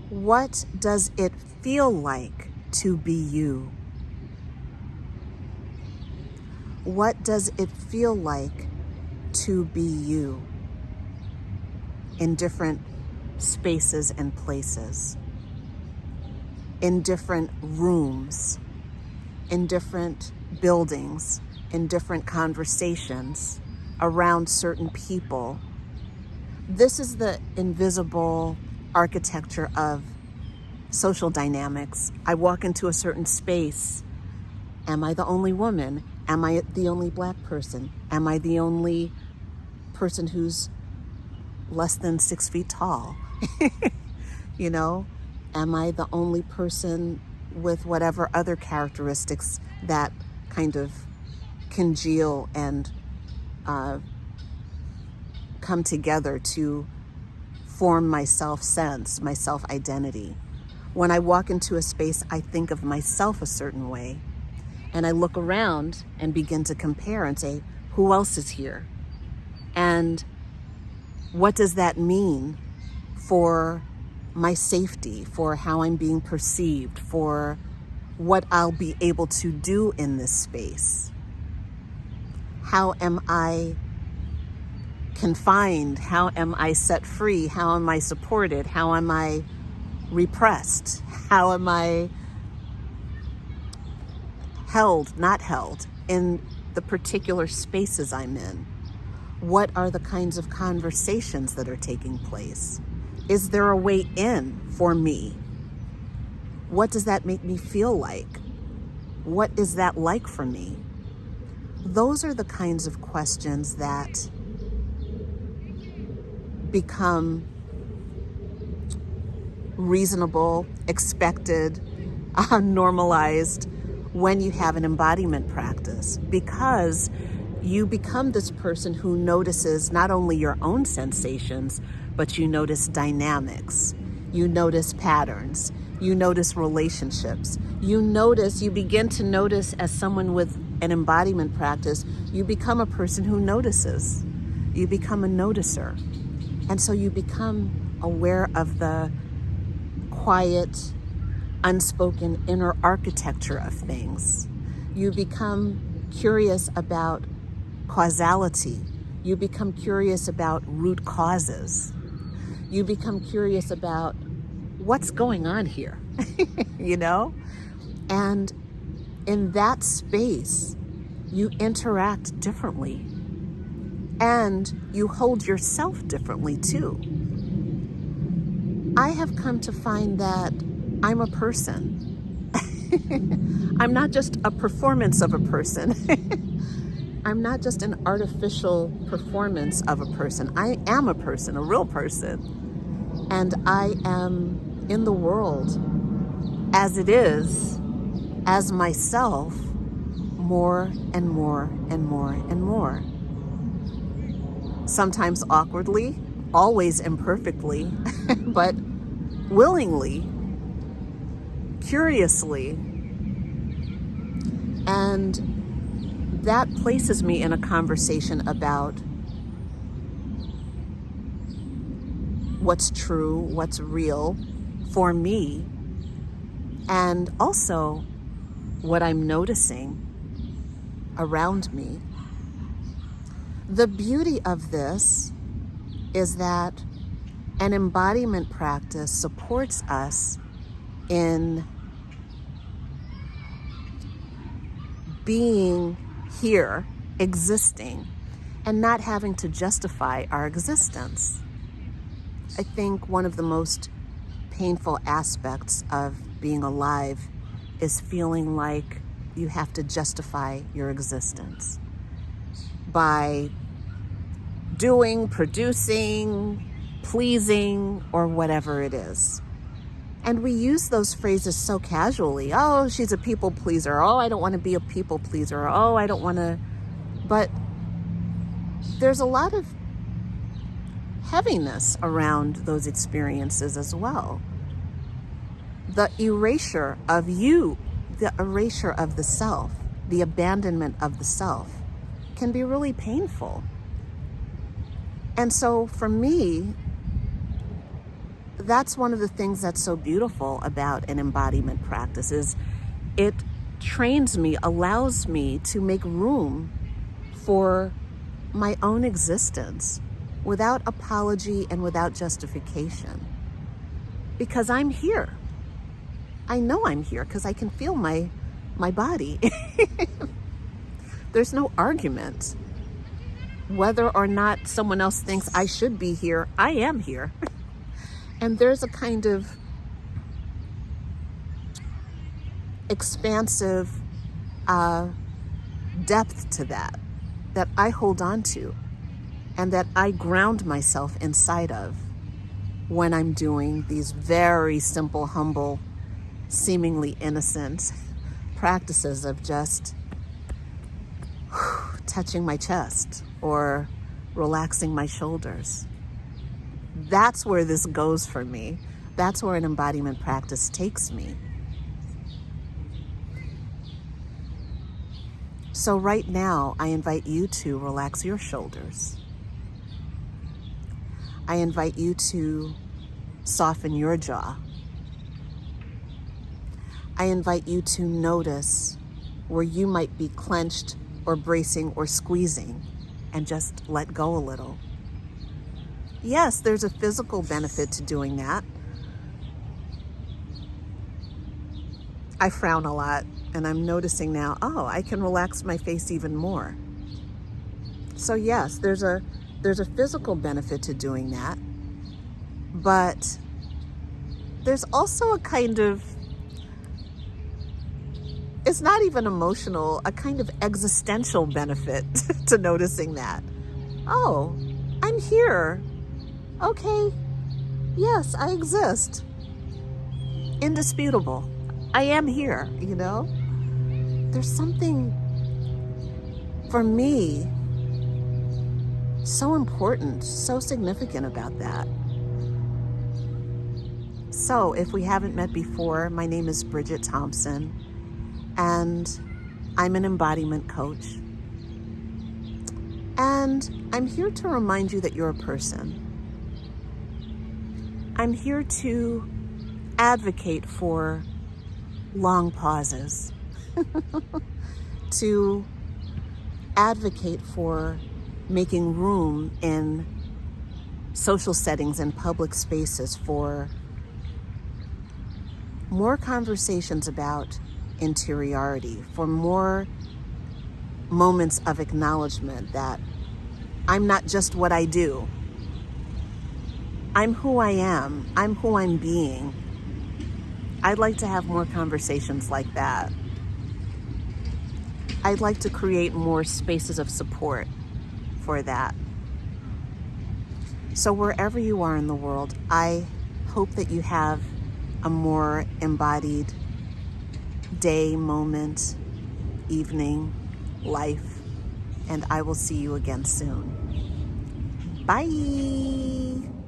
What does it feel like to be you? What does it feel like to be you in different spaces and places, in different rooms, in different buildings, in different conversations, around certain people? This is the invisible architecture of social dynamics. I walk into a certain space. Am I the only woman? Am I the only Black person? Am I the only person who's less than 6 feet tall? You know, am I the only person with whatever other characteristics that kind of congeal and come together to form my self-sense, my self-identity? When I walk into a space, I think of myself a certain way. And I look around and begin to compare and say, who else is here? And what does that mean for my safety, for how I'm being perceived, for what I'll be able to do in this space? How am I confined? How am I set free? How am I supported? How am I repressed? How am I held, not held, in the particular spaces I'm in? What are the kinds of conversations that are taking place? Is there a way in for me? What does that make me feel like? What is that like for me? Those are the kinds of questions that become reasonable, expected, normalized when you have an embodiment practice, because you become this person who notices not only your own sensations, but you notice dynamics, you notice patterns, you notice relationships, you begin to notice. As someone with an embodiment practice, you become a person who notices. You become a noticer. And so you become aware of the quiet, unspoken inner architecture of things. You become curious about causality. You become curious about root causes. You become curious about what's going on here, you know? And in that space, you interact differently, and you hold yourself differently too. I have come to find that I'm a person. I'm not just a performance of a person. I'm not just an artificial performance of a person. I am a person, a real person. And I am in the world as it is, as myself, more and more and more and more. Sometimes awkwardly, always imperfectly, but willingly, curiously. And that places me in a conversation about what's true, what's real for me, and also what I'm noticing around me. The beauty of this is that an embodiment practice supports us in being here, existing, and not having to justify our existence. I think one of the most painful aspects of being alive is feeling like you have to justify your existence by doing, producing, pleasing, or whatever it is. And we use those phrases so casually. Oh, she's a people pleaser. Oh, I don't want to be a people pleaser. Oh, I don't want to. But there's a lot of heaviness around those experiences as well. The erasure of you, the erasure of the self, the abandonment of the self can be really painful. And so for me, that's one of the things that's so beautiful about an embodiment practice is it trains me, allows me to make room for my own existence without apology and without justification. Because I'm here. I know I'm here because I can feel my body. There's no argument. Whether or not someone else thinks I should be here, I am here. And there's a kind of expansive depth to that I hold on to and that I ground myself inside of when I'm doing these very simple, humble, seemingly innocent practices of just touching my chest or relaxing my shoulders. That's where this goes for me. That's where an embodiment practice takes me. So right now, I invite you to relax your shoulders. I invite you to soften your jaw. I invite you to notice where you might be clenched or bracing or squeezing and just let go a little. Yes, there's a physical benefit to doing that. I frown a lot and I'm noticing now, oh, I can relax my face even more. So yes, there's a physical benefit to doing that, but there's also a kind of, it's not even emotional, a kind of existential benefit to noticing that. Oh, I'm here. Okay, yes, I exist. Indisputable. I am here, you know? There's something, for me, so important, so significant about that. So, if we haven't met before, my name is Brigitt Thompson, and I'm an embodiment coach. And I'm here to remind you that you're a person. I'm here to advocate for long pauses, to advocate for making room in social settings and public spaces for more conversations about interiority, for more moments of acknowledgement that I'm not just what I do. I'm who I am. I'm who I'm being. I'd like to have more conversations like that. I'd like to create more spaces of support for that. So wherever you are in the world, I hope that you have a more embodied day, moment, evening, life, and I will see you again soon. Bye.